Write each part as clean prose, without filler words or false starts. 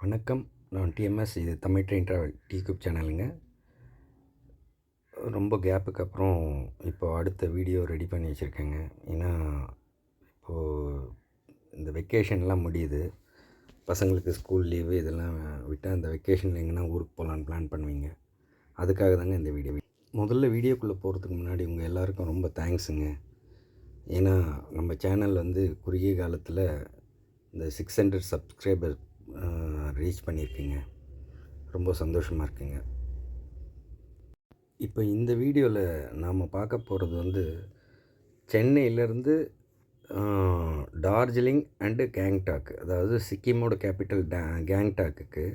வணக்கம். நான் டிஎம்எஸ். இது தமிழ் ட்ரெயின் ட்ராவல் யூடியூப் சேனலுங்க. ரொம்ப கேப்புக்கு அப்புறம் இப்போ அடுத்த வீடியோ ரெடி பண்ணி வச்சுருக்கேங்க. ஏன்னா இப்போது இந்த வெக்கேஷன்லாம் முடியுது. பசங்களுக்கு ஸ்கூல் லீவு இதெல்லாம் விட்டால் அந்த வெக்கேஷனில் எங்கன்னா ஊருக்கு போகலான்னு பிளான் பண்ணுவீங்க. அதுக்காக தாங்க இந்த வீடியோ. முதல்ல வீடியோக்குள்ளே போகிறதுக்கு முன்னாடி உங்கள் எல்லாருக்கும் ரொம்ப தேங்க்ஸுங்க. ஏன்னா நம்ம சேனல் குறுகிய காலத்தில் இந்த 600 சப்ஸ்கிரைபர் ரீச் பண்ணியிருக்கீங்க. ரொம்ப சந்தோஷமாக இருக்குங்க. இப்போ இந்த வீடியோவில் நாம் பார்க்க போகிறது சென்னையிலேருந்து டார்ஜிலிங் அண்டு கேங்டாக், அதாவது சிக்கிமோட கேபிட்டல் கேங்டாக்குக்கு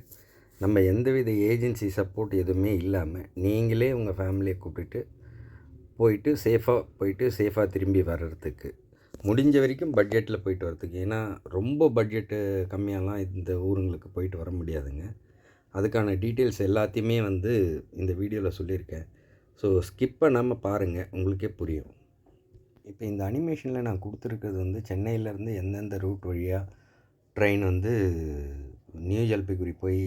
நம்ம எந்தவித ஏஜென்சி சப்போர்ட் எதுவுமே இல்லாமல் நீங்களே உங்கள் ஃபேமிலியை கூப்பிட்டுட்டு போயிட்டு சேஃபாக திரும்பி வர்றதுக்கு முடிஞ்ச வரைக்கும் பட்ஜெட்டில் போயிட்டு வரதுக்கு. ஏன்னா ரொம்ப பட்ஜெட்டு கம்மியாலாம் இந்த ஊருங்களுக்கு போயிட்டு வர முடியாதுங்க. அதுக்கான டீட்டெயில்ஸ் எல்லாத்தையுமே இந்த வீடியோவில் சொல்லியிருக்கேன். ஸோ ஸ்கிப் பண்ணாமல் பாருங்கள், உங்களுக்கே புரியும். இப்போ இந்த அனிமேஷனில் நான் கொடுத்துருக்கிறது சென்னையிலேருந்து எந்தெந்த ரூட் வழியாக ட்ரெயின் நியூ ஜல்பைகுரி போய்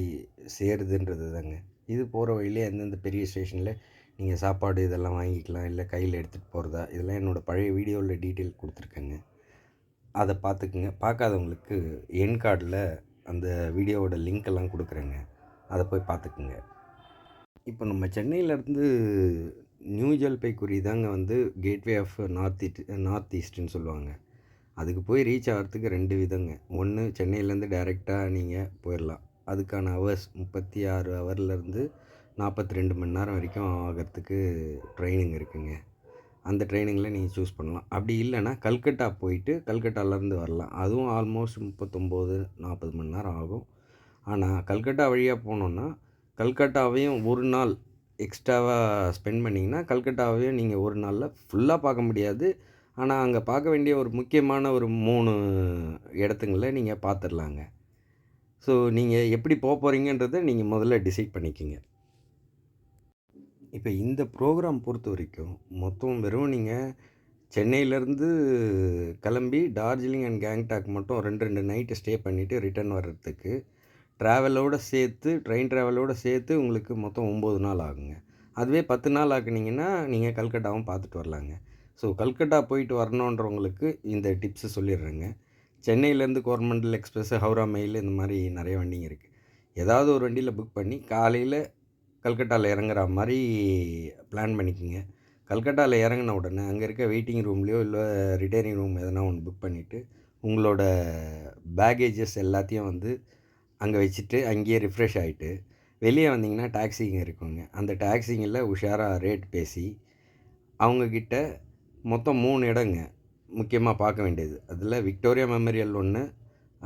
சேருதுன்றது தாங்க. இது போகிற வழியிலே எந்தெந்த பெரிய ஸ்டேஷனில் நீங்கள் சாப்பாடு இதெல்லாம் வாங்கிக்கலாம், இல்லை கையில் எடுத்துகிட்டு போகிறதா, இதெல்லாம் என்னோடய பழைய வீடியோவில் டீட்டெயில் கொடுத்துருக்கேங்க. அதை பார்த்துக்குங்க. பார்க்காதவங்களுக்கு என் கார்டில் அந்த வீடியோவோட லிங்க்கெல்லாம் கொடுக்குறேங்க, அதை போய் பார்த்துக்குங்க. இப்போ நம்ம சென்னையிலேருந்து நியூ ஜல்பைகுரி தாங்க கேட்வே ஆஃப் நார்த் ஈஸ்ட்டுன்னு சொல்லுவாங்க. அதுக்கு போய் ரீச் ஆகிறதுக்கு 2 விதங்க. ஒன்று, சென்னையிலேருந்து டைரெக்டாக நீங்கள் போயிடலாம். அதுக்கான ஹவர்ஸ் 36 ஹவர்லேருந்து 42 மணி நேரம் வரைக்கும் ஆகிறதுக்கு ட்ரெயினுங்க இருக்குங்க. அந்த ட்ரெயினிங்கில் நீங்கள் சூஸ் பண்ணலாம். அப்படி இல்லைன்னா கல்கட்டா போயிட்டு கல்கட்டாலேருந்து வரலாம். அதுவும் ஆல்மோஸ்ட் 39-40 மணி நேரம் ஆகும். ஆனால் கல்கட்டா வழியாக போனோன்னா கல்கட்டாவையும் ஒரு நாள் எக்ஸ்ட்ராவாக ஸ்பெண்ட் பண்ணிங்கன்னா கல்கட்டாவையும் நீங்கள் ஒரு நாளில் ஃபுல்லாக பார்க்க முடியாது. ஆனால் அங்கே பார்க்க வேண்டிய ஒரு முக்கியமான ஒரு 3 இடத்துங்கள நீங்கள் பார்த்துடலாங்க. ஸோ நீங்கள் எப்படி போகிறீங்கன்றதை நீங்கள் முதல்ல டிசைட் பண்ணிக்கிங்க. இப்போ இந்த ப்ரோக்ராம் பொறுத்த வரைக்கும் மொத்தம் வெறும் நீங்கள் சென்னையிலேருந்து கிளம்பி டார்ஜிலிங் அண்ட் கேங்டாக் மட்டும் 2 நைட்டு ஸ்டே பண்ணிவிட்டு ரிட்டர்ன் வர்றதுக்கு ட்ராவலோடு சேர்த்து ட்ரெயின் ட்ராவலோடு சேர்த்து உங்களுக்கு மொத்தம் 9 நாள் ஆகுங்க. அதுவே 10 நாள் ஆக்குனீங்கன்னா நீங்கள் கல்கட்டாவும் பார்த்துட்டு வரலாங்க. ஸோ கல்கட்டா போயிட்டு வரணுன்றவங்களுக்கு இந்த டிப்ஸு சொல்லிடுறேங்க. சென்னையிலேருந்து கோரமண்டல் எக்ஸ்பிரஸ், ஹவுரா மெயில், இந்த மாதிரி நிறைய வண்டிங்க இருக்குது. ஏதாவது ஒரு வண்டியில் புக் பண்ணி காலையில் கல்கட்டாவில் இறங்குற மாதிரி பிளான் பண்ணிக்கோங்க. கல்கட்டாவில் இறங்கின உடனே அங்கே இருக்க வெயிட்டிங் ரூம்லேயோ இல்லை ரிட்டையரிங் ரூம் எதனா ஒன்று புக் பண்ணிவிட்டு உங்களோட பேகேஜஸ் எல்லாத்தையும் அங்கே வச்சுட்டு அங்கேயே ரிஃப்ரெஷ் ஆகிட்டு வெளியே வந்தீங்கன்னா டாக்ஸிங்க இருக்குங்க. அந்த டாக்ஸிங்கில் உஷாராக ரேட் பேசி அவங்கக்கிட்ட மொத்தம் 3 இடங்க முக்கியமாக பார்க்க வேண்டியது. அதில் விக்டோரியா மெமோரியல் ஒன்று,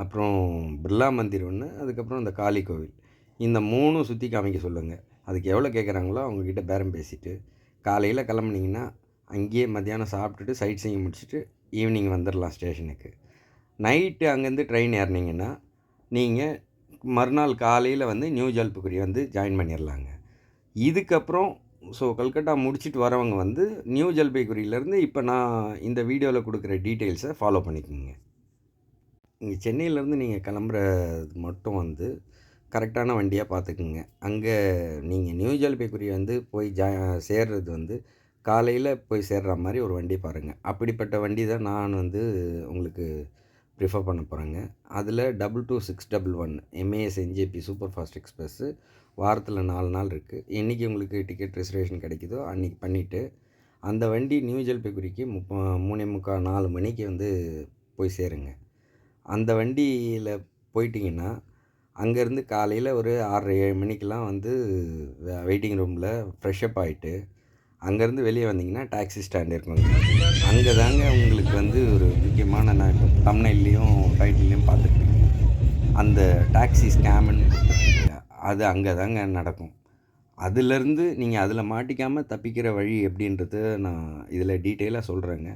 அப்புறம் பிர்லா மந்திர் ஒன்று, அதுக்கப்புறம் இந்த காளி கோவில். இந்த 3ம் சுற்றி காமிக்க சொல்லுங்கள். அதுக்கு எவ்வளோ கேட்குறாங்களோ அவங்கக்கிட்ட பேரம் பேசிவிட்டு காலையில் கிளம்புனீங்கன்னா அங்கேயே மத்தியானம் சாப்பிட்டுட்டு சைட் சீயிங் முடிச்சுட்டு ஈவினிங் வந்துடலாம் ஸ்டேஷனுக்கு. நைட்டு அங்கேருந்து ட்ரெயின் ஏறினீங்கன்னா நீங்கள் மறுநாள் காலையில் நியூ ஜல்பைகுரி ஜாயின் பண்ணிடலாங்க. இதுக்கப்புறம் ஸோ கல்கட்டா முடிச்சுட்டு வரவங்க நியூ ஜல்பைகுரியிலேருந்து இப்போ நான் இந்த வீடியோவில் கொடுக்குற டீட்டெயில்ஸை ஃபாலோ பண்ணிக்கோங்க. இங்கே சென்னையிலேருந்து நீங்கள் கிளம்புறது மட்டும் கரெக்டான வண்டியாக பார்த்துக்குங்க. அங்கே நீங்கள் நியூ ஜல்பைகுரி போய் சேர்றது காலையில் போய் சேர்ற மாதிரி ஒரு வண்டி பாருங்கள். அப்படிப்பட்ட வண்டி தான் நான் உங்களுக்கு ப்ரிஃபர் பண்ண போகிறேங்க. அதில் 22611 MAS NJP super fast express வாரத்தில் 4 நாள் இருக்குது. என்றைக்கு உங்களுக்கு டிக்கெட் ரிசர்வேஷன் கிடைக்குதோ அன்றைக்கி பண்ணிவிட்டு அந்த வண்டி நியூ ஜல்பைகுரிக்கு 3:45-4 மணிக்கு போய் சேருங்க. அந்த வண்டியில் போயிட்டிங்கன்னா அங்கேருந்து காலையில் ஒரு 6-7 மணிக்கெலாம் வெயிட்டிங் ரூமில் ஃப்ரெஷ்அப் ஆகிட்டு அங்கேருந்து வெளியே வந்தீங்கன்னா டாக்ஸி ஸ்டாண்ட் இருக்குங்க. அங்கே தாங்க உங்களுக்கு ஒரு முக்கியமான, நான் இப்போ தம்ப்நெயில்லையும் டைட்டில்லையும் பார்த்துருப்பீங்க, அந்த டாக்ஸி ஸ்கேம்னு கொடுத்துருக்கீங்க, அது அங்கே தாங்க நடக்கும். அதுலேருந்து நீங்கள் அதில் மாட்டிக்காமல் தப்பிக்கிற வழி எப்படின்றது நான் இதில் டீட்டெயிலாக சொல்கிறேங்க.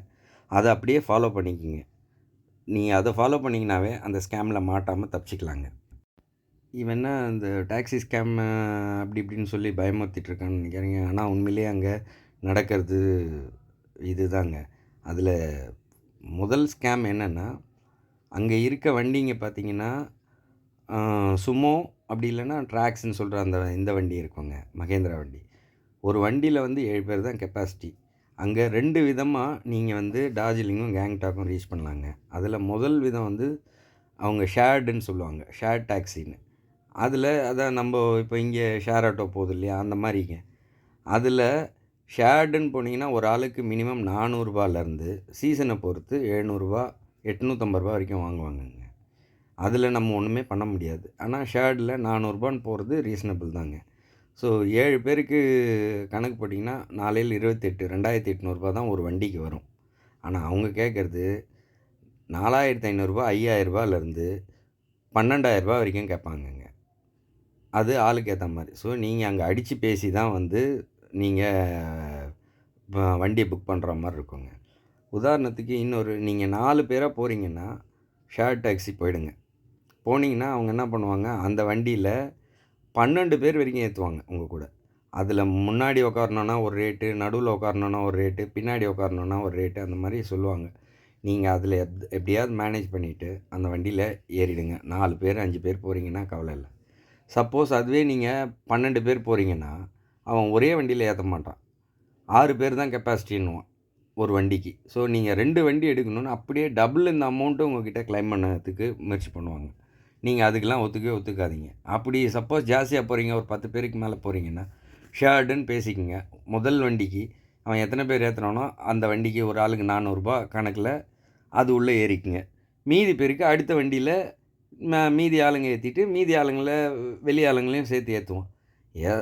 அதை அப்படியே ஃபாலோ பண்ணிக்கோங்க. நீங்கள் அதை ஃபாலோ பண்ணிங்கனாவே அந்த ஸ்கேமில் மாட்டாமல் தப்பிச்சிக்கலாங்க. இவன்னா இந்த டாக்ஸி ஸ்கேம் அப்படி இப்படின்னு சொல்லி பயமுறுத்திட்டுருக்கான்னு நினைக்கிறீங்க. ஆனால் உண்மையிலேயே அங்கே நடக்கிறது இது தாங்க. அதில் முதல் ஸ்கேம் என்னென்னா, அங்கே இருக்க வண்டிங்க பார்த்திங்கன்னா சுமோ அப்படி இல்லைன்னா ட்ராக்ஸ்ன்னு சொல்கிற இந்த வண்டி இருக்குங்க, மகேந்திரா வண்டி. ஒரு வண்டியில் வந்து 7 பேர் தான் கெப்பாசிட்டி. அங்கே 2 விதமாக நீங்கள் வந்து டார்ஜிலிங்கும் கேங்டாக்கும் ரீச் பண்ணலாங்க. அதில் முதல் விதம் வந்து அவங்க ஷேர்டுன்னு சொல்லுவாங்க, ஷேர் டாக்ஸின்னு. அதில் அதான் நம்ம இப்போ இங்கே ஷேர் ஆட்டோ போகுது இல்லையா, அந்த மாதிரிங்க. அதில் ஷேர்டுன்னு போனீங்கன்னா ஒரு ஆளுக்கு மினிமம் 400 ரூபாயிலேருந்து சீசனை பொறுத்து 700 ரூபா 850 ரூபா வரைக்கும் வாங்குவாங்கங்க. அதில் நம்ம ஒன்றுமே பண்ண முடியாது. ஆனால் ஷேர்டில் 400 ரூபான்னு போகிறது ரீசனபிள் தாங்க. ஸோ 7 பேருக்கு கணக்கு போட்டிங்கன்னா 4 7 28 2800 ரூபா தான் ஒரு வண்டிக்கு வரும். ஆனால் அவங்க கேட்குறது 4500 ரூபா 5000 ரூபாயிலேருந்து 12000 ரூபா வரைக்கும் கேட்பாங்கங்க. அது ஆளுக்கு ஏற்ற மாதிரி. ஸோ நீங்கள் அங்கே அடித்து பேசி தான் வந்து நீங்கள் வண்டியை புக் பண்ணுற மாதிரி இருக்குங்க. உதாரணத்துக்கு இன்னொரு நீங்கள் 4 பேராக போகிறீங்கன்னா ஷேர் டாக்ஸி போயிடுங்க. போனீங்கன்னா அவங்க என்ன பண்ணுவாங்க, அந்த வண்டியில் 12 பேர் வரைக்கும் ஏற்றுவாங்க உங்கள் கூட. அதில் முன்னாடி உட்காரணுன்னா ஒரு ரேட்டு, நடுவில் உட்காரணுன்னா ஒரு ரேட்டு, பின்னாடி உட்காரணுன்னா ஒரு ரேட்டு, அந்த மாதிரி சொல்லுவாங்க. நீங்கள் அதில் எப்படியாவது மேனேஜ் பண்ணிவிட்டு அந்த வண்டியில் ஏறிடுங்க. 4 பேர் 5 பேர் போகிறீங்கன்னா கவலை இல்லை. சப்போஸ் அதுவே நீங்கள் 12 பேர் போகிறீங்கன்னா அவன் ஒரே வண்டியில் ஏற்ற மாட்டான். 6 பேர் தான் கெப்பாசிட்டின்னுவான் ஒரு வண்டிக்கு. ஸோ நீங்கள் 2 வண்டி எடுக்கணும்னு அப்படியே டபுள் இந்த அமௌண்ட்டு உங்கள்கிட்ட கிளைம் பண்ணதுக்கு முயற்சி பண்ணுவாங்க. நீங்கள் அதுக்கெல்லாம் ஒத்துக்காதீங்க. அப்படி சப்போஸ் ஜாஸ்தியாக போகிறீங்க, ஒரு 10 பேருக்கு மேலே போகிறீங்கன்னா ஷேர்டுன்னு பேசிக்கங்க. முதல் வண்டிக்கு அவன் எத்தனை பேர் ஏற்றுனானோ அந்த வண்டிக்கு ஒரு ஆளுக்கு 400 ரூபா கணக்கில் அது உள்ளே ஏறிக்குங்க. மீதி பேருக்கு அடுத்த வண்டியில் மீதி ஆளுங்க ஏற்றிட்டு மீதி ஆளுங்களை வெளி ஆளுங்களையும் சேர்த்து ஏற்றுவோம்.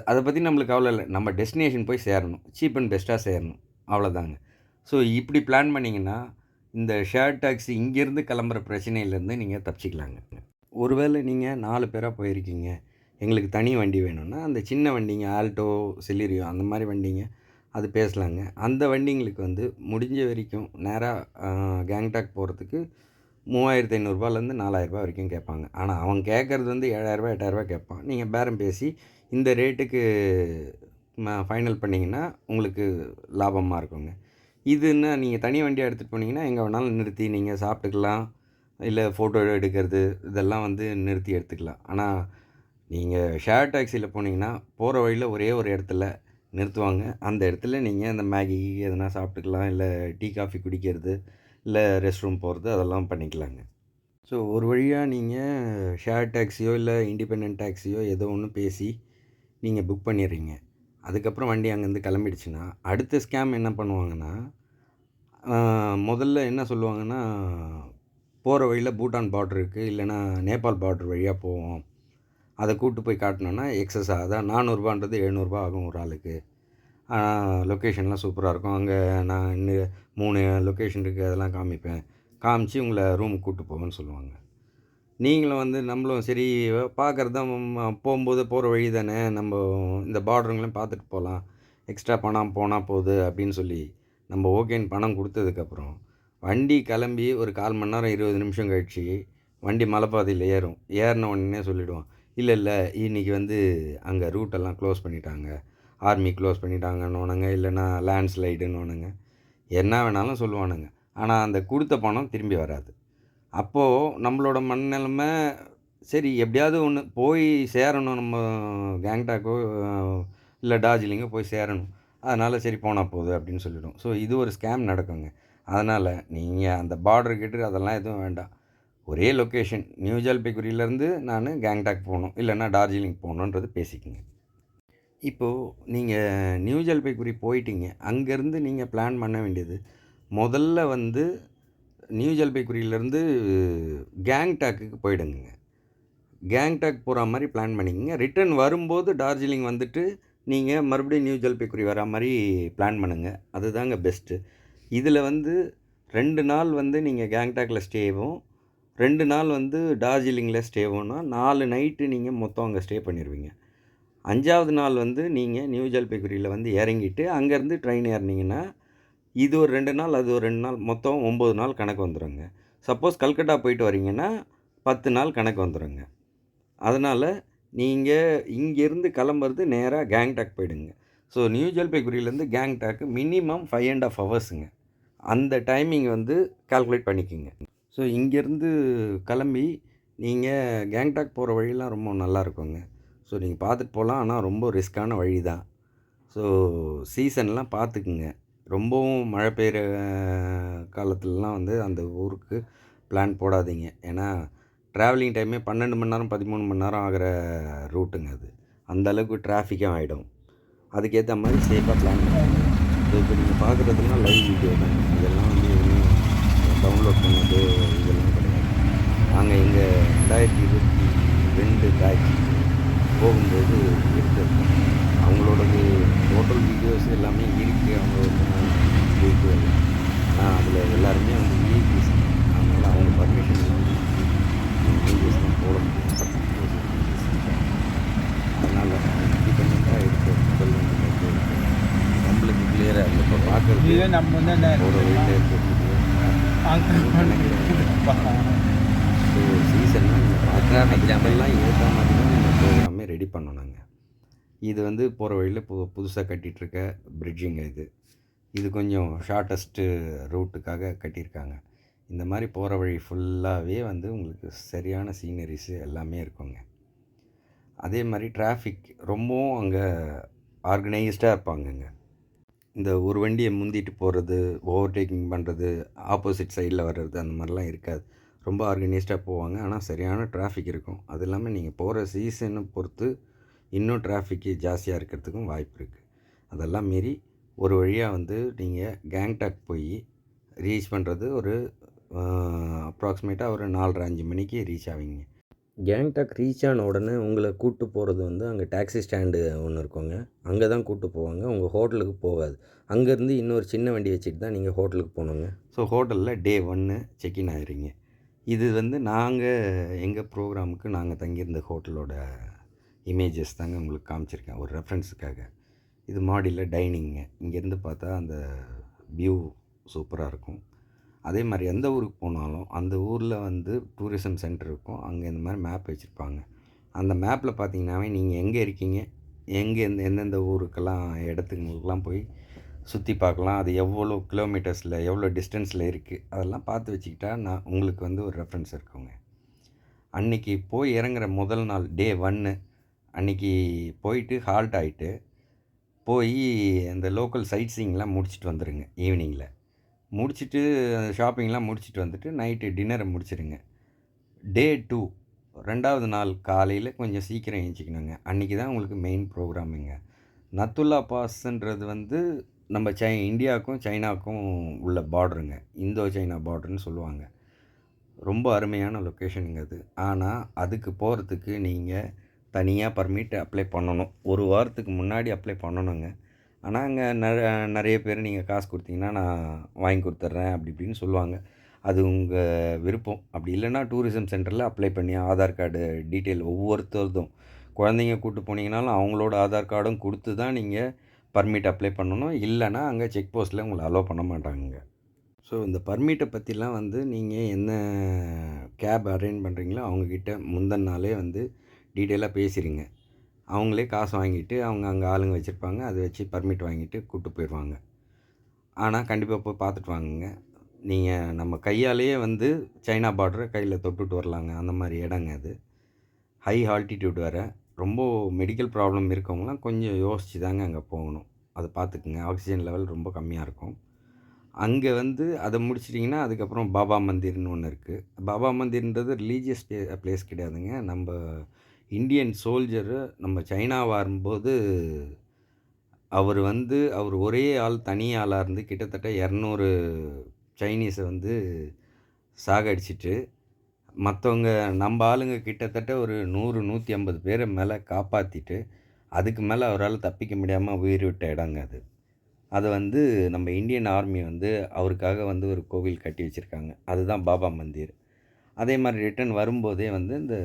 அதை பற்றி நம்மளுக்கு கவலை இல்லை. நம்ம டெஸ்டினேஷன் போய் சேரணும், சீப் அண்ட் பெஸ்ட்டாக சேரணும், அவ்வளோதாங்க. ஸோ இப்படி பிளான் பண்ணிங்கன்னா இந்த ஷேர் டாக்ஸி இங்கேருந்து கிளம்புற பிரச்சனையிலேருந்து நீங்கள் தப்பிச்சிக்கலாங்க. ஒருவேளை நீங்கள் 4 பேராக போயிருக்கீங்க, எங்களுக்கு தனி வண்டி வேணும்னா அந்த சின்ன வண்டிங்க ஆல்டோ, செலிரியோ அந்த மாதிரி வண்டிங்க அது பேசலாங்க. அந்த வண்டிங்களுக்கு வந்து முடிஞ்ச வரைக்கும் நேராக கேங்டாக் போகிறதுக்கு 3500 ரூபாயிலேருந்து 4000 ரூபா வரைக்கும் கேட்பாங்க. ஆனால் அவன் கேட்குறது வந்து 7000 ரூபா 8000 ரூபா கேட்பான். நீங்கள் பேரம் பேசி இந்த ரேட்டுக்கு ஃபைனல் பண்ணிங்கன்னா உங்களுக்கு லாபமாக இருக்குங்க. இதுன்னா நீங்கள் தனி வண்டியாக எடுத்துகிட்டு போனீங்கன்னா எங்கே வேணாலும் நிறுத்தி நீங்கள் சாப்பிட்டுக்கலாம், இல்லை ஃபோட்டோ எடுக்கிறது இதெல்லாம் வந்து நிறுத்தி எடுத்துக்கலாம். ஆனால் நீங்கள் ஷேர் டாக்ஸியில் போனீங்கன்னா போகிற வழியில் ஒரே ஒரு இடத்துல நிறுத்துவாங்க. அந்த இடத்துல நீங்கள் இந்த மேகி எதனா சாப்பிட்டுக்கலாம், இல்லை டீ காஃபி குடிக்கிறது, இல்லை ரெஸ்ட் ரூம் போகிறது அதெல்லாம் பண்ணிக்கலாங்க. ஸோ ஒரு வழியாக நீங்கள் ஷேர் டாக்ஸியோ இல்லை இண்டிபெண்டன்ட் டாக்ஸியோ ஏதோ ஒன்று பேசி நீங்கள் புக் பண்ணிடுறீங்க. அதுக்கப்புறம் வண்டி அங்கேருந்து கிளம்பிடுச்சுன்னா அடுத்த ஸ்கேம் என்ன பண்ணுவாங்கன்னா, முதல்ல என்ன சொல்லுவாங்கன்னா, போகிற வழியில் பூட்டான் பார்டர் இருக்குது, இல்லைன்னா நேபாள் பார்டர் வழியாக போவோம், அதை கூப்பிட்டு போய் காட்டினோன்னா எக்ஸஸாக அதான் 400 ரூபான்றது 700 ரூபா ஆகும் ஒரு ஆளுக்கு. லொக்கேஷன்லாம் சூப்பராக இருக்கும். அங்கே நான் இன்னும் 3 லொக்கேஷன் இருக்குது, அதெல்லாம் காமிப்பேன், காமிச்சு உங்களை ரூமுக்கு கூப்பிட்டு போவேன்னு சொல்லுவாங்க. நீங்களும் வந்து நம்மளும் சரி பார்க்குறது தான் போகும்போது போகிற வழி தானே, நம்ம இந்த பார்டருங்களையும் பார்த்துட்டு போகலாம், எக்ஸ்ட்ரா பணம் போனால் போகுது அப்படின்னு சொல்லி நம்ம ஓகேன்னு பணம் கொடுத்ததுக்கப்புறம் வண்டி கிளம்பி ஒரு 1/4 மணி நேரம் 20 நிமிஷம் கழிச்சு வண்டி மலைப்பாதையில் ஏறின உடனே சொல்லிவிடுவான், இல்லை இன்றைக்கி வந்து அங்கே ரூட்டெல்லாம் க்ளோஸ் பண்ணிட்டாங்க, ஆர்மி க்ளோஸ் பண்ணிட்டாங்கன்னு இல்லைன்னா லேண்ட்ஸ்லைடுன்னு என்ன வேணாலும் சொல்லுவானுங்க. ஆனால் அந்த கொடுத்த பணம் திரும்பி வராது. அப்போது நம்மளோட மனநிலைமை சரி எப்படியாவது ஒன்று போய் சேரணும், நம்ம கேங்டாக்கோ இல்லை டார்ஜிலிங்கோ போய் சேரணும், அதனால் சரி போனால் போகுது அப்படின்னு சொல்லிவிடும். ஸோ இது ஒரு ஸ்கேம் நடக்குங்க. அதனால் நீங்கள் அந்த பார்டர் கிட்ட அதெல்லாம் எதுவும் வேண்டாம். ஒரே லொக்கேஷன் நியூ ஜல்பைகுரியிலேருந்து நான் கேங்டாக் போகணும், இல்லைன்னா டார்ஜிலிங் போகணுன்றது பேசிக்கங்க. இப்போது நீங்கள் நியூ ஜல்பைகுரி போயிட்டீங்க, அங்கேருந்து நீங்கள் பிளான் பண்ண வேண்டியது முதல்ல வந்து நியூ ஜல்பைகுரியிலேருந்து கேங்டாக்குக்கு போயிடுங்க. கேங்டாக் போகிற மாதிரி பிளான் பண்ணிக்கங்க. ரிட்டர்ன் வரும்போது டார்ஜிலிங் வந்துட்டு நீங்கள் மறுபடியும் நியூ ஜல்பைகுரி வர மாதிரி பிளான் பண்ணுங்கள். அதுதாங்க பெஸ்ட்டு. இதில் வந்து 2 நாள் வந்து நீங்கள் கேங்டாக்கில் ஸ்டேவும், 2 நாள் வந்து டார்ஜிலிங்கில் ஸ்டேவும்னா 4 நைட்டு நீங்கள் மொத்தம் அங்கே ஸ்டே பண்ணிடுவீங்க. 5ஆவது நாள் வந்து நீங்கள் நியூ ஜல்பைகுரியில் வந்து இறங்கிட்டு அங்கேருந்து ட்ரெயின் ஏறினீங்கன்னா இது ஒரு 2 நாள், அது ஒரு 2 நாள், மொத்தம் 9 நாள் கணக்கு வந்துடுங்க. சப்போஸ் கல்கட்டா போயிட்டு வரீங்கன்னா 10 நாள் கணக்கு வந்துடுங்க. அதனால் நீங்கள் இங்கேருந்து கிளம்புறது நேராக கேங்டாக் போயிடுங்க. ஸோ நியூ ஜல்பைகுரியிலேருந்து கேங்டாக்கு மினிமம் 5½ ஹவர்ஸுங்க. அந்த டைமிங் வந்து கால்குலேட் பண்ணிக்கோங்க. ஸோ இங்கேருந்து கிளம்பி நீங்கள் கேங்டாக் போகிற வழிலாம் ரொம்ப நல்லா இருக்குங்க. ஸோ நீங்கள் பார்த்துட்டு போகலாம். ஆனால் ரொம்ப ரிஸ்க்கான வழி தான். ஸோ சீசன்லாம் பார்த்துக்குங்க. ரொம்பவும் மழை பெய்கிற காலத்துலலாம் வந்து அந்த ஊருக்கு பிளான் போடாதீங்க. ஏன்னா ட்ராவலிங் டைமே 12 மணி நேரம் 13 மணி நேரம் ஆகிற ரூட்டுங்க அது. அந்த அளவுக்கு டிராஃபிக்கும் ஆகிடும். அதுக்கேற்ற மாதிரி சேஃபாக பிளான் பண்ணுங்க. இப்போ நீங்கள் பார்க்குறதுலாம் லைவ் வீடியோ தாங்க. இதெல்லாம் வந்து எதுவும் டவுன்லோட் பண்ணது இதெல்லாம் கிடையாது. நாங்கள் எங்கள் 2022 பேட்ச் போகும்போது எடுத்திருக்கோம். அவங்களோடது டோட்டல் வீடியோஸ் எல்லாமே இருக்குது. அவங்களோட வீடியோ ஆனால் அதில் எல்லாருமே வந்து விஐபிஸ். அதனால் அவங்க பர்மிஷன் இல்லாமல் வீடியோஸ்லாம் போட முடியும். அதனால் இண்டிபெண்ட்டாக எடுத்து முதல் வந்து நம்மளுக்கு கிளியராக இல்லை. இப்போ பார்க்குறது நம்ம வந்து ஒரு வழியில் இருக்கிறது. ஸோ சீசன்லாம் நீங்கள் பார்க்குற எக்ஸாம்பிள்லாம் ஏற்ற மாதிரி தான் நீங்கள் ப்ரோக்ராமே ரெடி பண்ணணுங்க. இது வந்து போகிற வழியில் புதுசாக கட்டிகிட்ருக்க பிரிட்ஜுங்க இது. இது கொஞ்சம் ஷார்ட்டஸ்ட்டு ரூட்டுக்காக கட்டியிருக்காங்க. இந்த மாதிரி போகிற வழி ஃபுல்லாகவே வந்து உங்களுக்கு சரியான சீனரிஸு எல்லாமே இருக்குங்க. அதே மாதிரி டிராஃபிக் ரொம்பவும் அங்கே ஆர்கனைஸ்டாக இருப்பாங்கங்க. இந்த ஒரு வண்டியை முந்திட்டு போகிறது, ஓவர்டேக்கிங் பண்ணுறது, ஆப்போசிட் சைடில் வர்றது அந்த மாதிரிலாம் இருக்காது. ரொம்ப ஆர்கனைஸ்டாக போவாங்க. ஆனால் சரியான டிராஃபிக் இருக்கும். அது இல்லாமல் நீங்கள் போகிற சீசனை பொறுத்து இன்னும் டிராஃபிக்கு ஜாஸ்தியாக இருக்கிறதுக்கும் வாய்ப்பு இருக்குது. அதெல்லாம் மீறி ஒரு வழியாக வந்து நீங்கள் கேங்டாக் போய் ரீச் பண்ணுறது ஒரு அப்ராக்சிமேட்டாக ஒரு 4:30-5 மணிக்கு ரீச் ஆவீங்க. கேங்டாக் ரீச் ஆன உடனே உங்களை கூப்பிட்டு போகிறது வந்து அங்கே டாக்ஸி ஸ்டாண்டு ஒன்று இருக்குங்க. அங்கே தான் கூப்பிட்டு போவாங்க. உங்கள் ஹோட்டலுக்கு போகாது. அங்கேருந்து இன்னொரு சின்ன வண்டி வச்சுட்டு தான் நீங்கள் ஹோட்டலுக்கு போகணுங்க. ஸோ ஹோட்டலில் டே 1 செக்இன் ஆகிடுறீங்க. இது வந்து எங்கள் ப்ரோக்ராமுக்கு நாங்கள் தங்கியிருந்த ஹோட்டலோட இமேஜஸ் தாங்க உங்களுக்கு காமிச்சிருக்கேன் ஒரு ரெஃபரன்ஸுக்காக. இது மாடியில் டைனிங்க. இங்கேருந்து பார்த்தா அந்த வியூ சூப்பராக இருக்கும். அதே மாதிரி எந்த ஊருக்கு போனாலும் அந்த ஊரில் வந்து டூரிசம் சென்டர் இருக்கும். அங்கே இந்த மாதிரி மேப் வச்சுருப்பாங்க. அந்த மேப்பில் பார்த்தீங்கன்னாவே நீங்கள் எங்கே இருக்கீங்க, எந்தெந்த ஊருக்கெல்லாம் இடத்துங்களுக்கெல்லாம் போய் சுற்றி பார்க்கலாம். அது எவ்வளோ கிலோமீட்டர்ஸில் எவ்வளோ டிஸ்டன்ஸில் இருக்குது அதெல்லாம் பார்த்து வச்சுக்கிட்டா உங்களுக்கு வந்து ஒரு ரெஃபரன்ஸ் இருக்குங்க. அன்றைக்கி போய் இறங்குற முதல் நாள் டே 1 அன்றைக்கி போயிட்டு ஹால்ட் ஆகிட்டு போய் அந்த லோக்கல் சைட் சீயிங்லாம் முடிச்சுட்டு வந்துடுங்க. ஈவினிங்கில் முடிச்சுட்டு ஷாப்பிங்லாம் முடிச்சுட்டு வந்துட்டு நைட்டு டின்னரை முடிச்சிடுங்க. டே 2 2வது நாள் காலையில் கொஞ்சம் சீக்கிரம் எழுந்திரிக்கணுங்க. அன்றைக்கி தான் உங்களுக்கு மெயின் ப்ரோக்ராமுங்க. நத்துல்லா பாஸ்ன்றது வந்து நம்ம இந்தியாவுக்கும் சைனாவுக்கும் உள்ள பார்டருங்க. இந்தோ சைனா பார்டர்னு சொல்லுவாங்க. ரொம்ப அருமையான லொக்கேஷனுங்க அது. ஆனால் அதுக்கு போகிறதுக்கு நீங்கள் தனியாக பர்மிட் அப்ளை பண்ணணும். ஒரு வாரத்துக்கு முன்னாடி அப்ளை பண்ணணுங்க. ஆனால் அங்கே நிறைய பேர் நீங்கள் காசு கொடுத்தீங்கன்னா நான் வாங்கி கொடுத்துட்றேன் அப்படி இப்படின்னு சொல்லுவாங்க. அது உங்கள் விருப்பம். அப்படி இல்லைன்னா டூரிசம் சென்டரில் அப்ளை பண்ணி ஆதார் கார்டு டீட்டெயில் ஒவ்வொருத்தருதும் குழந்தைங்க கூப்பிட்டு போனீங்கனாலும் அவங்களோட ஆதார் கார்டும் கொடுத்து தான் நீங்கள் பர்மிட் அப்ளை பண்ணணும். இல்லைன்னா அங்கே செக் போஸ்ட்டில் உங்களை அலோவ் பண்ண மாட்டாங்க. ஸோ இந்த பர்மிட்டை பற்றிலாம் வந்து நீங்கள் என்ன கேப் அரேஞ்ச் பண்ணுறீங்களோ அவங்கக்கிட்ட முந்தின நாளே வந்து டீட்டெயிலாக பேசிடுங்க. அவங்களே காசு வாங்கிட்டு அவங்க அங்கே ஆளுங்க வச்சுருப்பாங்க. அதை வச்சு பர்மிட் வாங்கிட்டு கூப்பிட்டு போயிடுவாங்க. ஆனால் கண்டிப்பாக போய் பார்த்துட்டு வாங்குங்க. நீங்கள் நம்ம கையாலேயே வந்து சைனா பார்டரை கையில் தொட்டுட்டு வரலாங்க. அந்த மாதிரி இடங்க அது. ஹை ஆல்டிடியூட் வேறு. ரொம்ப மெடிக்கல் ப்ராப்ளம் இருக்கவங்களாம் கொஞ்சம் யோசித்து தாங்க அங்கே போகணும். அதை பார்த்துக்குங்க. ஆக்சிஜன் லெவல் ரொம்ப கம்மியாக இருக்கும். அங்கே வந்து அதை முடிச்சிட்டிங்கன்னா அதுக்கப்புறம் பாபா மந்திர்னு ஒன்று இருக்குது. பாபா மந்திர்ன்றது ரிலீஜியஸ் பிளேஸ் கிடையாதுங்க. நம்ம இந்தியன் சோல்ஜரு நம்ம சைனா வரும்போது அவர் ஒரே ஆள் தனி ஆளாக இருந்து கிட்டத்தட்ட 200 சைனீஸை வந்து சாகடிச்சிட்டு மற்றவங்க நம்ம ஆளுங்க கிட்டத்தட்ட ஒரு 100-150 பேரை மேலே காப்பாற்றிட்டு அதுக்கு மேலே அவரால் தப்பிக்க முடியாமல் உயிர் விட்ட இடங்க அது. அதை வந்து நம்ம இந்தியன் ஆர்மி வந்து அவருக்காக வந்து ஒரு கோவில் கட்டி வச்சுருக்காங்க. அதுதான் பாபா மந்திர். அதே மாதிரி ரிட்டர்ன் வரும்போதே வந்து இந்த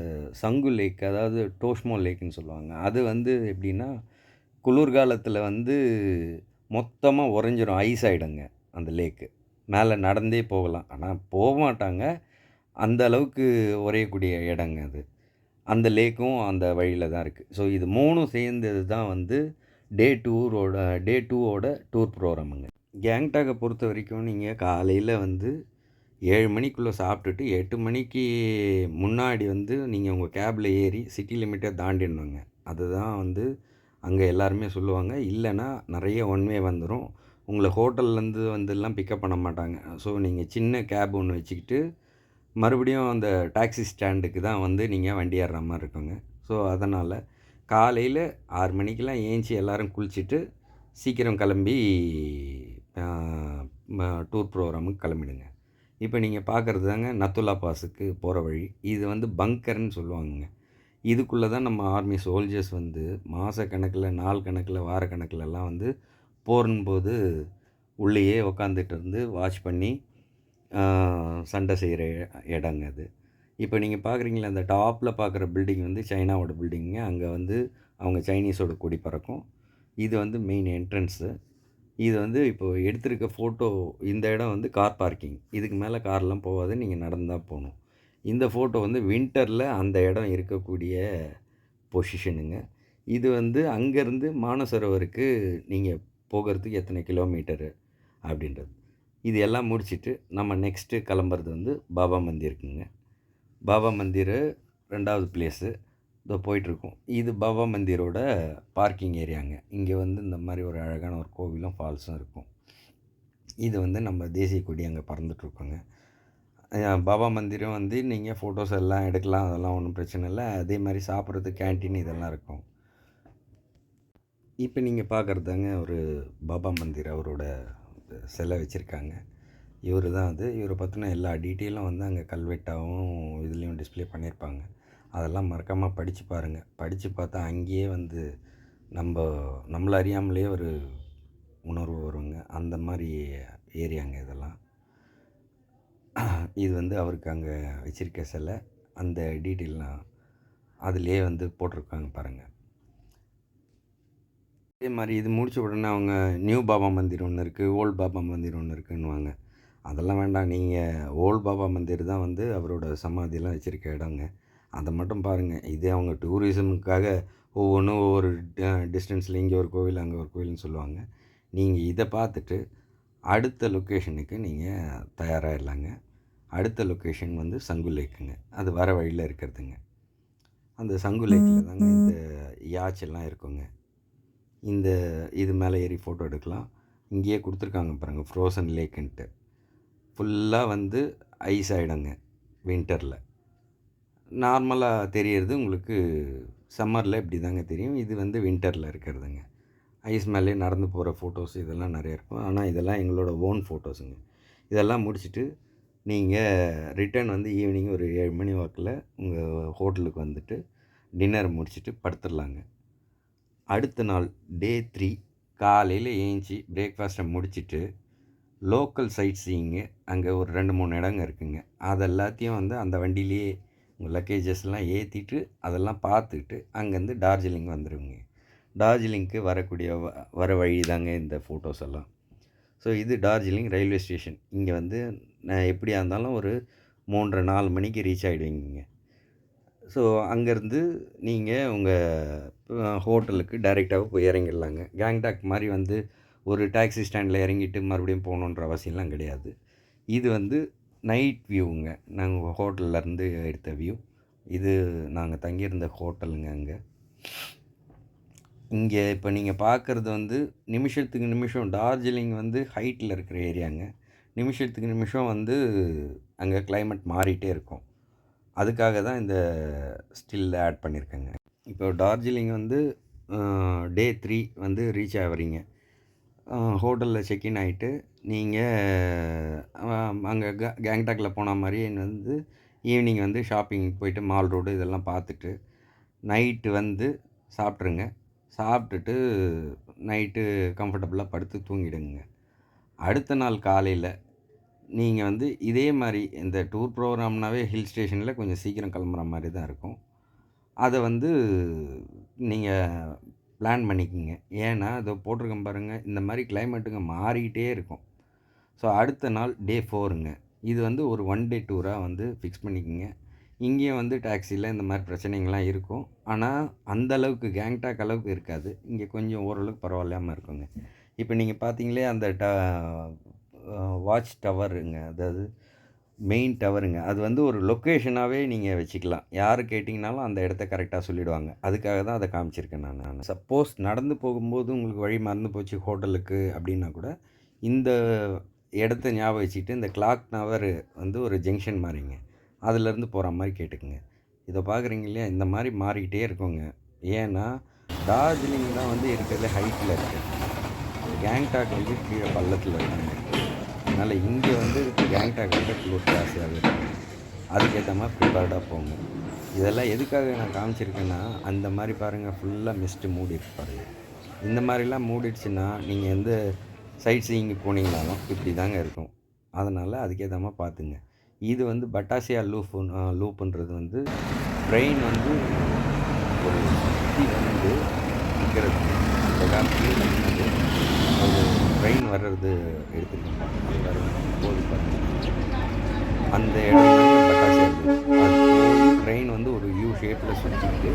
சங்கு லேக், அதாவது டோஷ்மோ லேக்குன்னு சொல்லுவாங்க. அது வந்து எப்படின்னா குளிர்காலத்தில் வந்து மொத்தமாக உறைஞ்சிரும், ஐஸ் ஆகிடுங்க அந்த லேக்கு. மேலே நடந்தே போகலாம். ஆனால் போக மாட்டாங்க. அந்த அளவுக்கு உறையக்கூடிய இடங்க அது. அந்த லேக்கும் அந்த வழியில் தான் இருக்குது. ஸோ இது 3ம் சேர்ந்தது தான் வந்து டே 2ஓட டூர் ப்ரோக்ராமுங்க. கேங்டாக்கை பொறுத்த வரைக்கும் நீங்கள் காலையில் வந்து 7 மணிக்குள்ளே சாப்பிட்டுட்டு 8 மணிக்கு முன்னாடி வந்து நீங்கள் உங்கள் கேபில் ஏறி சிட்டி லிமிட்டை தாண்டிடணுங்க. அதுதான் வந்து அங்கே எல்லாருமே சொல்லுவாங்க. இல்லைன்னா நிறைய ஒன் வே வந்துடும். உங்களை ஹோட்டல்லேருந்து வந்துலாம் பிக்கப் பண்ண மாட்டாங்க. ஸோ நீங்கள் சின்ன கேப் ஒன்று வச்சுக்கிட்டு மறுபடியும் அந்த டாக்ஸி ஸ்டாண்டுக்கு தான் வந்து நீங்கள் வண்டி ஏறுற மாதிரி இருக்குங்க. ஸோ அதனால் காலையில் 6 மணிக்கெலாம் ஏஞ்சி எல்லோரும் குளிச்சுட்டு சீக்கிரம் கிளம்பி டூர் ப்ரோக்ராமுக்கு கிளம்பிடுங்க. இப்போ நீங்கள் பார்க்குறது தாங்க நத்துலா பாஸுக்கு போகிற வழி. இது வந்து பங்கர்ன்னு சொல்லுவாங்கங்க. இதுக்குள்ளே தான் நம்ம ஆர்மி சோல்ஜர்ஸ் வந்து மாத கணக்கில், நாள் கணக்கில், வார கணக்கிலலாம் வந்து போரும்போது உள்ளேயே உக்காந்துட்டு இருந்து வாட்ச் பண்ணி சண்டை செய்கிற இடங்க அது. இப்போ நீங்கள் பார்க்குறீங்களா, அந்த டாப்பில் பார்க்குற பில்டிங் வந்து சைனாவோட பில்டிங்குங்க. அங்கே வந்து அவங்க சைனீஸோட கொடி பறக்கும். இது வந்து மெயின் என்ட்ரன்ஸு. இது வந்து இப்போது எடுத்திருக்க ஃபோட்டோ, இந்த இடம் வந்து கார் பார்க்கிங். இதுக்கு மேலே கார்லாம் போகாது, நீங்கள் நடந்து தான் போகணும். இந்த ஃபோட்டோ வந்து வின்டரில் அந்த இடம் இருக்கக்கூடிய பொசிஷனுங்க. இது வந்து அங்கேருந்து மானசரோவருக்கு நீங்கள் போகிறதுக்கு எத்தனை கிலோமீட்டரு அப்படின்றது. இது எல்லாம் முடிச்சுட்டு நம்ம நெக்ஸ்ட்டு கிளம்புறது வந்து பாபா மந்திருக்குங்க. பாபா மந்திர் 2வது பிளேஸு. இதோ போயிட்டுருக்கோம். இது பாபா மந்திரோட பார்க்கிங் ஏரியாங்க. இங்கே வந்து இந்த மாதிரி ஒரு அழகான ஒரு கோவிலும் ஃபால்ஸும் இருக்கும். இது வந்து நம்ம தேசிய கொடி அங்கே பறந்துட்டுருக்கோங்க. பாபா மந்திரம் வந்து நீங்கள் ஃபோட்டோஸ் எல்லாம் எடுக்கலாம், அதெல்லாம் ஒன்றும் பிரச்சனை இல்லை. அதே மாதிரி சாப்பிட்றதுக்கு கேன்டீன் இதெல்லாம் இருக்கும். இப்போ நீங்கள் பார்க்குறதாங்க ஒரு பாபா மந்திர், அவரோட சிலை வச்சுருக்காங்க. இவர் தான் அது. இவரை பற்றின எல்லா டீட்டெயிலும் வந்து அங்கே கல்வெட்டாகவும் இதுலேயும் டிஸ்ப்ளே பண்ணியிருப்பாங்க. அதெல்லாம் மறக்காமல் படித்து பாருங்கள். படித்து பார்த்தா அங்கேயே வந்து நம்மளை அறியாமலே ஒரு உணர்வு வருங்க. அந்த மாதிரி ஏரியாங்க இதெல்லாம். இது வந்து அவருக்கு அங்கே வச்சுருக்க சிலை. அந்த டீட்டெயில்லாம் அதிலே வந்து போட்டிருக்காங்க பாருங்கள். அதே மாதிரி இது முடித்த உடனே அவங்க நியூ பாபா மந்திர் ஒன்று இருக்குது, ஓல்டு பாபா மந்திர் ஒன்று இருக்குன்னுவாங்க. அதெல்லாம் வேண்டாம். நீங்கள் ஓல்டு பாபா மந்திர் தான் வந்து அவரோட சமாதியெல்லாம் வச்சுருக்க இடங்க. அதை மட்டும் பாருங்கள். இதே அவங்க டூரிசமுக்காக ஒவ்வொன்றும் ஒவ்வொரு டிஸ்டன்ஸில் இங்கே ஒரு கோவில், அங்கே ஒரு கோவில்னு சொல்லுவாங்க. நீங்கள் இதை பார்த்துட்டு அடுத்த லொக்கேஷனுக்கு நீங்கள் தயாராகிடலாங்க. அடுத்த லொக்கேஷன் வந்து சங்கு லேக்குங்க. அது வர வழியில் இருக்கிறதுங்க. அந்த சங்கு லேக்கில் தாங்க இந்த யாட்ச் எல்லாம் இருக்குங்க. இது மேலே ஏறி ஃபோட்டோ எடுக்கலாம். இங்கேயே கொடுத்துருக்காங்க பாருங்கள், ஃப்ரோசன் லேக்குன்ட்டு. ஃபுல்லாக வந்து ஐஸ் ஆகிடுங்க வின்டரில். நார்மலாக தெரியறது உங்களுக்கு சம்மரில் இப்படி தாங்க தெரியும். இது வந்து வின்டரில் இருக்கிறதுங்க. ஐஸ் மேலே நடந்து போகிற ஃபோட்டோஸ் இதெல்லாம் நிறையா இருக்கும். ஆனால் இதெல்லாம் எங்களோட ஓன் ஃபோட்டோஸுங்க. இதெல்லாம் முடிச்சுட்டு நீங்கள் ரிட்டர்ன் வந்து ஈவினிங் ஒரு 7 மணி வாக்கில் உங்கள் ஹோட்டலுக்கு வந்துட்டு டின்னர் முடிச்சுட்டு படுத்துடலாங்க. அடுத்த நாள் டே 3 காலையில் ஏஞ்சி பிரேக்ஃபாஸ்ட்டை முடிச்சுட்டு லோக்கல் சைட் சீயிங்கு அங்கே ஒரு 2-3 இடங்க இருக்குங்க. அது எல்லாத்தையும் வந்து அந்த வண்டியிலேயே உங்கள் லக்கேஜஸ்லாம் ஏற்றிட்டு அதெல்லாம் பார்த்துட்டு அங்கேருந்து டார்ஜிலிங் வந்துடுங்க. டார்ஜிலிங்க்கு வரக்கூடிய வர வழி தாங்க இந்த ஃபோட்டோஸ் எல்லாம். ஸோ இது டார்ஜிலிங் ரயில்வே ஸ்டேஷன். இங்கே வந்து நான் எப்படியா இருந்தாலும் ஒரு 3:30-4 மணிக்கு ரீச் ஆகிடுவீங்க. ஸோ அங்கேருந்து நீங்கள் உங்கள் ஹோட்டலுக்கு டைரெக்டாக போய் இறங்கிடலாங்க. கேங்டாக் மாதிரி வந்து ஒரு டாக்ஸி ஸ்டாண்டில் இறங்கிட்டு மறுபடியும் போகணுன்ற அவசியம்லாம் கிடையாது. இது வந்து நைட் வியூங்க. நாங்கள் ஹோட்டல்லேருந்து எடுத்த வியூ. இது நாங்கள் தங்கியிருந்த ஹோட்டலுங்க அங்கே. இங்கே இப்போ நீங்கள் பார்க்குறது வந்து நிமிஷத்துக்கு நிமிஷம் டார்ஜிலிங் வந்து ஹைட்டில் இருக்கிற ஏரியாங்க. நிமிஷத்துக்கு நிமிஷம் வந்து அங்கே கிளைமேட் மாறிட்டே இருக்கும். அதுக்காக தான் இந்த ஸ்டில் ஆட் பண்ணியிருக்கேங்க. இப்போ டார்ஜிலிங் வந்து டே 3 வந்து ரீச் ஆகிறீங்க. ஹோட்டலில் செக்இன் ஆகிட்டு நீங்கள் அங்கே கேங்டாக்கில் போன மாதிரி வந்து ஈவினிங் வந்து ஷாப்பிங் போயிட்டு மால் ரோடு இதெல்லாம் பார்த்துட்டு நைட்டு வந்து சாப்பிட்ருங்க. சாப்பிட்டுட்டு நைட்டு கம்ஃபர்டபுளாக படுத்து தூங்கிடுங்க. அடுத்த நாள் காலையில் நீங்கள் வந்து இதே மாதிரி இந்த டூர் ப்ரோக்ராம்னாவே ஹில் ஸ்டேஷனில் கொஞ்சம் சீக்கிரம் கிளம்புற மாதிரி தான் இருக்கும். அதை வந்து நீங்கள் பிளான் பண்ணிக்கோங்க. ஏன்னா இதோ போட்டிருக்கேன் பாருங்கள், இந்த மாதிரி கிளைமேட்டுங்க மாறிக்கிட்டே இருக்கும். ஸோ அடுத்த நாள் டே 4ங்க. இது வந்து ஒரு 1 டே டூராக வந்து ஃபிக்ஸ் பண்ணிக்கோங்க. இங்கேயும் வந்து டாக்ஸியில் இந்த மாதிரி பிரச்சனைகள்லாம் இருக்கும். ஆனால் அந்த அளவுக்கு கேங்டாக் அளவுக்கு இருக்காது. இங்கே கொஞ்சம் ஓரளவுக்கு பரவாயில்லாமல் இருக்குங்க. இப்போ நீங்கள் பார்த்தீங்களே அந்த வாட்ச் டவருங்க, அதாவது மெயின் டவருங்க. அது வந்து ஒரு லொக்கேஷனாவே நீங்க வச்சுக்கலாம். யாரு கேட்டீங்கனாலும் அந்த இடத்த கரெக்ட்டா சொல்லிடுவாங்க. அதுக்காக தான் அத காமிச்சிருக்கேன் நானு. சப்போஸ் நடந்து போகும்போது உங்களுக்கு வழி மறந்து போச்சு ஹோட்டலுக்கு அப்டின்னா கூட, இந்த இடத்த ஞாபகம் வச்சுக்கிட்டு இந்த கிளாக் டவரு வந்து ஒரு ஜங்ஷன் மாரிங்க. அதுலேருந்து போற மாரி கேட்டுக்கங்க. இத பார்க்குறீங்க இல்லையா? இந்த மாரி மாறிக்கிட்டே இருக்குங்க. ஏன்னா, டார்ஜிலிங் தான் வந்து இருக்கிறதுலே ஹைட்ல இருக்கு. கேங்டாக் வந்து கீழ பள்ளத்தில இருக்குங்க. அதனால இங்க வந்து கேங்டாக் விட குளிர் ஜாஸ்தியாவே இருக்கும். அதுக்கேத்த மாரி ப்ரிப்பேர்டா போங்க. இதெல்லாம் எதுக்காக நான் காமிச்சிருக்கேன்னா, அந்த மாரி பாருங்க ஃபுல்லா மிஸ்ட் மூடிருக்கு பாருங்க. இந்த மாரிலாம் மூடிடுச்சுன்னா, நீங்க எந்த சைட் சீயிங் போனீங்கனாலும் இப்படி தாங்க இருக்கும். அதனால அதுக்கேத்த மாரி பார்த்துங்க. இது வந்து பட்டாசியா லூப்புன்றது வந்து ட்ரெயின் வந்து ஒரு சுத்தி வந்து நிக்கிறதுங்க. அந்த காலத்திலேயே நின்னது. ஒரு ட்ரெயின் வர்றது எடுத்திருக்கேன் பாருங்க. அது பாருங்க. போது பாருங்க. அந்த இடம் தாங்க பட்டாசியா லூப். அது போய் ட்ரெயின் வந்து ஒரு யூ ஷேப்ல சுத்திட்டு,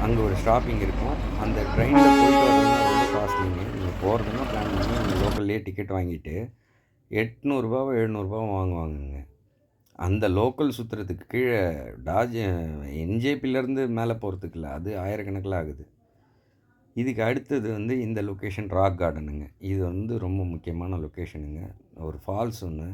அங்க ஒரு ஸ்டாப்பிங் இருக்கும். அந்த ட்ரெயின்ல போயிட்டு வரதுன்னா ரொம்ப காஸ்ட்லிங்க. நீங்க போறதுன்னா பிளான் பண்ணி நீங்க லோக்கல்லயே டிக்கெட் வாங்கிட்டு, ரூ. 800 ரூ. 700 வாங்குவாங்கங்க. அந்த லோக்கல் சுத்துறதுக்கு கீழ டார்ஜி என்ஜேபிலேருந்து மேல போறதுக்கு இல்ல. அது ஆயிரக்கணக்கில ஆகுது. இதுக்கு அடுத்தது வந்து இந்த லொக்கேஷன் ராக் கார்டனுங்க. இது வந்து ரொம்ப முக்கியமான லொக்கேஷனுங்க. ஒரு ஃபால்ஸ் ஒண்ணு.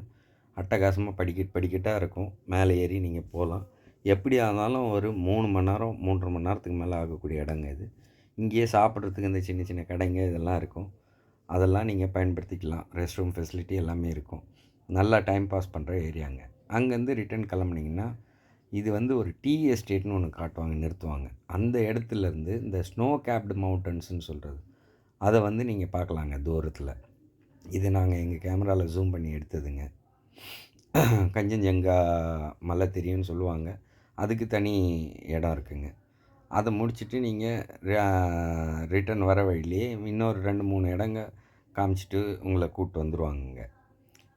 அட்டகாசமா படிக்கட்டு படிக்கட்டா இருக்கும். மேலே ஏறி நீங்க போலாம். எப்படியா இருந்தாலும் ஒரு 3 மணி நேரம், 3 1/2 மணி நேரத்துக்கு மேல ஆகக்கூடிய இடங்க இது. இங்கேயே சாப்பிட்றதுக்கு இந்த சின்ன சின்ன கடைங்க இதெல்லாம் இருக்கும். அதெல்லாம் நீங்க பயன்படுத்திக்கலாம். ரெஸ்ட் ரூம் ஃபெசிலிட்டி எல்லாமே இருக்கும். நல்லா டைம் பாஸ் பண்ற ஏரியாங்க. அங்கேருந்து ரிட்டர்ன் கிளம்புனீங்கன்னா, இது வந்து ஒரு டீ எஸ்டேட்ன்னு ஒண்ணு காட்டுவாங்க, நிறுத்துவாங்க. அந்த இடத்துலருந்து இந்த ஸ்னோ கேப்டு மவுண்டன்ஸ்ன்னு சொல்றது. அத வந்து நீங்க பார்க்கலாங்க தூரத்தில. இது நாங்க எங்க கேமரால ஜூம் பண்ணி எடுத்ததுங்க. கஞ்சன்ஜங்கா மலை தெரியும்னு சொல்லுவாங்க. அதுக்கு தனி இடம் இருக்குங்க. அத முடிச்சுட்டு நீங்க ர ரிட்டர்ன் வர வழியிலேயே இன்னொரு 2, 3 இடங்க காமிச்சுட்டு உங்கள கூட்டு வந்துருவாங்கங்க.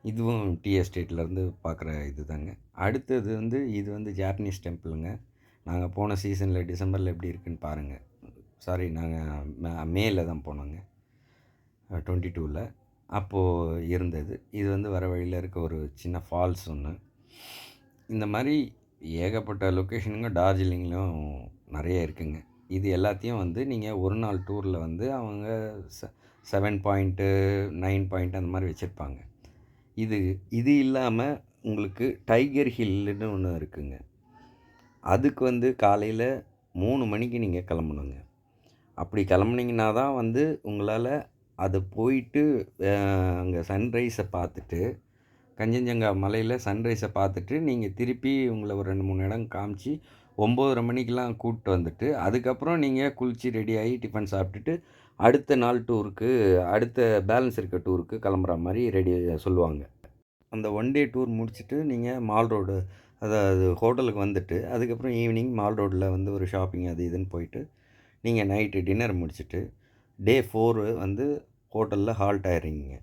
இதுவும் டீ எஸ்டேட்லேருந்து பார்க்குற இதுதாங்க. அடுத்தது வந்து இது வந்து ஜாப்பனீஸ் டெம்பிளுங்க. நாங்க போன சீசன்ல டிசம்பர்ல எப்படி இருக்குன்னு பாருங்க. சாரி நாங்க மேல தான் போனோங்க. 22ல. அப்போ இருந்தது. இது வந்து வர வழியில இருக்க ஒரு சின்ன ஃபால்ஸ் ஒண்ணு. இந்த மாரி ஏகப்பட்ட லொக்கேஷனுங்க டார்ஜிலிங்லும் நெறைய இருக்குங்க. இது எல்லாத்தையும் வந்து நீங்க ஒரு நாள் டூர்ல வந்து அவங்க 7 பாயிண்ட்டு, 9 பாயிண்ட் அந்த மாரி வச்சிருப்பாங்க. இது இது இல்லாம உங்களுக்கு டைகர் ஹில்லுன்னு ஒண்ணு இருக்குங்க. அதுக்கு வந்து காலையில 3 மணிக்கு நீங்க கிளம்பணுங்க. அப்படி கிளம்புனீங்கன்னா தான் வந்து உங்களால அத போயிட்டு அ அங்க சன்ரைஸ பார்த்துட்டு, கஞ்சன்ஜங்கா மலையில சன்ரைஸ பார்த்துட்டு, நீங்க திருப்பி உங்கள ஒரு 2, 3 இடம் காமிச்சு 9:30 மணிக்கெல்லாம் கூட்டு வந்துட்டு, அதுக்கப்புறம் நீங்க குளிச்சு ரெடியாகி டிஃபன் சாப்பிட்டுட்டு, அடுத்த நாள் டூருக்கு அடுத்த பேலன்ஸ் இருக்க டூருக்கு கிளம்புற மாரி சொல்லுவாங்க. அந்த ஒன் டே டூர் முடிச்சுட்டு நீங்க மால் ரோடு அதாவது ஹோட்டலுக்கு வந்துட்டு, அதுக்கப்புறம் ஈவினிங் மால் ரோட்ல வந்து ஒரு ஷாப்பிங் அது இதுன்னு போயிட்டு, நீங்க நைட்டு டின்னர் முடிச்சுட்டு, டே 4 வந்து ஹோட்டல்ல ஹால்ட் ஆயிர்றீங்கங்க.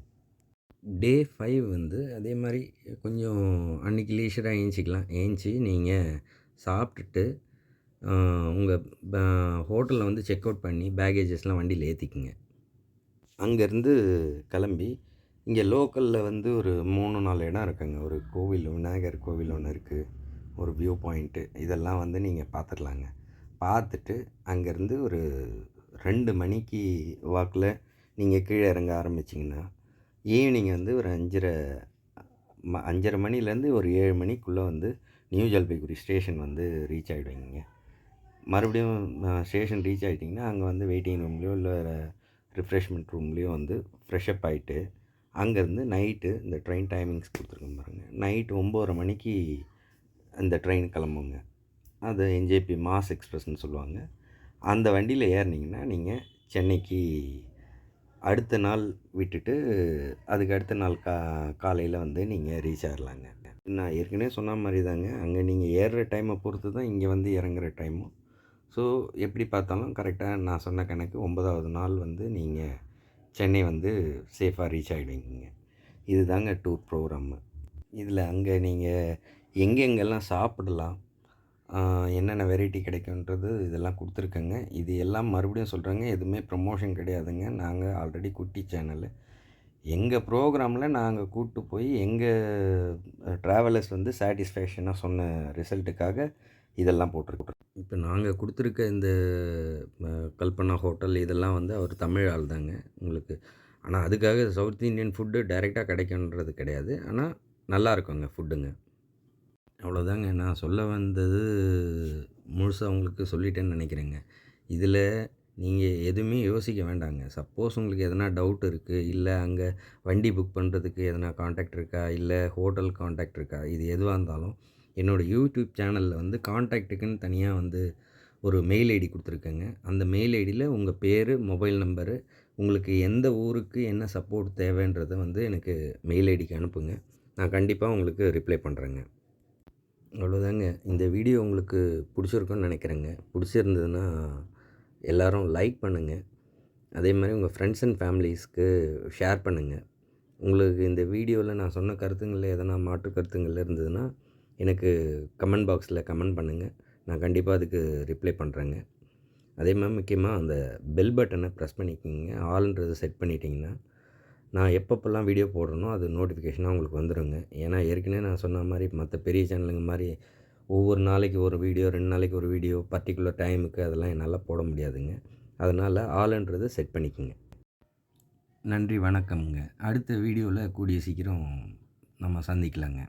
டே 5 வந்து அதே மாரி கொஞ்சம் அன்னைக்கு லீஷரா ஏஞ்சிக்கலாம். ஏஞ்சி நீங்க சாப்பிட்டுட்டு, அ உங்க ப ஹோட்டல்ல வந்து செக் அவுட் பண்ணி பேக்கேஜஸ்லாம் வண்டியில ஏத்திக்கங்க. அங்கேருந்து கிளம்பி, இங்க லோக்கல்ல வந்து ஒரு 3, 4 இடம் இருக்குங்க. ஒரு கோவில், விநாயகர் கோவில் ஒண்ணு இருக்கு. ஒரு வியூ பாயிண்ட்டு. இதெல்லாம் வந்து நீங்க பார்த்துரலாங்க. பார்த்துட்டு, அங்கேருந்து ஒரு 2 மணிக்கு வாக்குல நீங்க கீழ இறங்க ஆரம்பிச்சீங்கன்னா, ஈவினிங் வந்து ஒரு 5:30 மணிலேருந்து ஒரு 7 மணிக்குள்ள வந்து நியூ ஜல்பைகுரி ஸ்டேஷன் வந்து ரீச் ஆயிடுவீங்கங்க. மறுபடியும் ஸ்டேஷன் ரீச் ஆயிட்டீங்கன்னா, அங்க வந்து வெயிட்டிங் ரூம்லயோ இல்ல ரிஃப்ரெஷ்மென்ட் ரூம்லயோ வந்து ஃப்ரெஷ் அப் ஆயிட்டு, அங்கேருந்து நைட்டு இந்த ட்ரெயின் டைமிங்ஸ் குடுத்துருக்கேன் பாருங்க. நைட் 9:30 மணிக்கு அந்த ட்ரெயின் கிளம்புங்க. அது என்ஜேபி மாஸ் எக்ஸ்பிரஸ்ன்னு சொல்லுவாங்க. அந்த வண்டியில ஏறுனீங்கன்னா, நீங்க சென்னைக்கு அடுத்த நாள் விட்டுட்டு, அதுக்கு அடுத்த நாள் காலையில வந்து நீங்க ரீச் ஆயிரலாங்க. நான் ஏற்கனவே சொன்ன மாரி தாங்க, அங்க நீங்க ஏறுற டைம பொறுத்து தான் இங்க வந்து இறங்குற டைமும். ஸோ, எப்படி பார்த்தாலும் கரெக்ட்டா நான் சொன்ன கணக்கு 9வது நாள் வந்து நீங்க சென்னை வந்து சேஃபா ரீச் ஆயிடுவீங்கங்க. இதுதாங்க டூர் ப்ரோகிராமு. இதில அங்க நீங்க எங்கெங்கெல்லாம் சாப்பிடலாம், அ என்னென்ன வெரைட்டி கிடைக்குன்றது இதெல்லாம் குடுத்துருக்கேங்க. இது எல்லாம் மறுபடியும் சொல்றேங்க, எதுவுமே ப்ரமோஷன் கிடையாதுங்க. நாங்க ஆல்ரெடி குட்டி சேனலு. எங்கள் ப்ரோக்ராமில் நாங்கள் கூப்பிட்டு போய் எங்கள் ட்ராவலர்ஸ் வந்து சாட்டிஸ்ஃபேக்ஷனாக சொன்ன ரிசல்ட்டுக்காக இதெல்லாம் போட்டிருக்கோம். இப்போ நாங்கள் கொடுத்துருக்க இந்த கல்பனா ஹோட்டல் இதெல்லாம் வந்து அவர் தமிழ் ஆள் தாங்க உங்களுக்கு. ஆனால் அதுக்காக சவுத் இந்தியன் ஃபுட்டு டைரெக்டாக கிடைக்குன்றது கிடையாது. ஆனால் நல்லா இருக்குங்க ஃபுட்டுங்க. அவ்வளோதாங்க நான் சொல்ல வந்தது முழுசாக உங்களுக்கு சொல்லிட்டேன்னு நினைக்கிறேங்க. இதில் நீங்கள் எதுவுமே யோசிக்க வேண்டாங்க. சப்போஸ் உங்களுக்கு எதனா டவுட் இருக்குது, இல்லை அங்கே வண்டி புக் பண்ணுறதுக்கு எதனா கான்டாக்ட் இருக்கா, இல்லை ஹோட்டல் கான்டாக்ட் இருக்கா, இது எதுவாக இருந்தாலும் என்னோடய யூடியூப் சேனலில் வந்து கான்டாக்ட்டுக்குன்னு தனியாக வந்து ஒரு மெயில் ஐடி கொடுத்துருக்கேங்க. அந்த மெயில் ஐடியில் உங்கள் பேர், மொபைல் நம்பரு, உங்களுக்கு எந்த ஊருக்கு என்ன சப்போர்ட் தேவைன்றதை வந்து எனக்கு மெயில் ஐடிக்கு அனுப்புங்க. நான் கண்டிப்பாக உங்களுக்கு ரிப்ளை பண்ணுறேங்க. அவ்வளோதாங்க. இந்த வீடியோ உங்களுக்கு பிடிச்சிருக்குன்னு நினைக்கிறேங்க. பிடிச்சிருந்ததுன்னா எல்லோரும் லைக் பண்ணுங்கள். அதே மாதிரி உங்கள் ஃப்ரெண்ட்ஸ் அண்ட் ஃபேமிலிஸ்க்கு ஷேர் பண்ணுங்கள். உங்களுக்கு இந்த வீடியோவில் நான் சொன்ன கருத்துங்களில் எதனா மாற்று கருத்துங்கள் இருந்ததுன்னா எனக்கு கமெண்ட் பாக்ஸில் கமெண்ட் பண்ணுங்கள். நான் கண்டிப்பாக அதுக்கு ரிப்ளை பண்ணுறேங்க. அதே மாதிரி முக்கியமாக அந்த பெல் பட்டனை ப்ரெஸ் பண்ணிக்கோங்க. ஆல்ன்றதை செட் பண்ணிட்டீங்கன்னா நான் எப்பப்போல்லாம் வீடியோ போடுறேனோ அது நோட்டிஃபிகேஷனாக உங்களுக்கு வந்துடுங்க. ஏன்னா ஏற்கனவே நான் சொன்ன மாதிரி மற்ற பெரிய சேனலுங்க மாதிரி ஒவ்வொரு நாளைக்கு ஒரு வீடியோ, 2 நாளைக்கு ஒரு வீடியோ, பர்ட்டிகுலர் டைமுக்கு அதெல்லாம் என்னால் போட முடியாதுங்க. அதனால் ஆல்ன்றதை செட் பண்ணிக்கோங்க. நன்றி, வணக்கம்ங்க. அடுத்த வீடியோவில் கூடிய சீக்கிரம் நம்ம சந்திக்கலாங்க.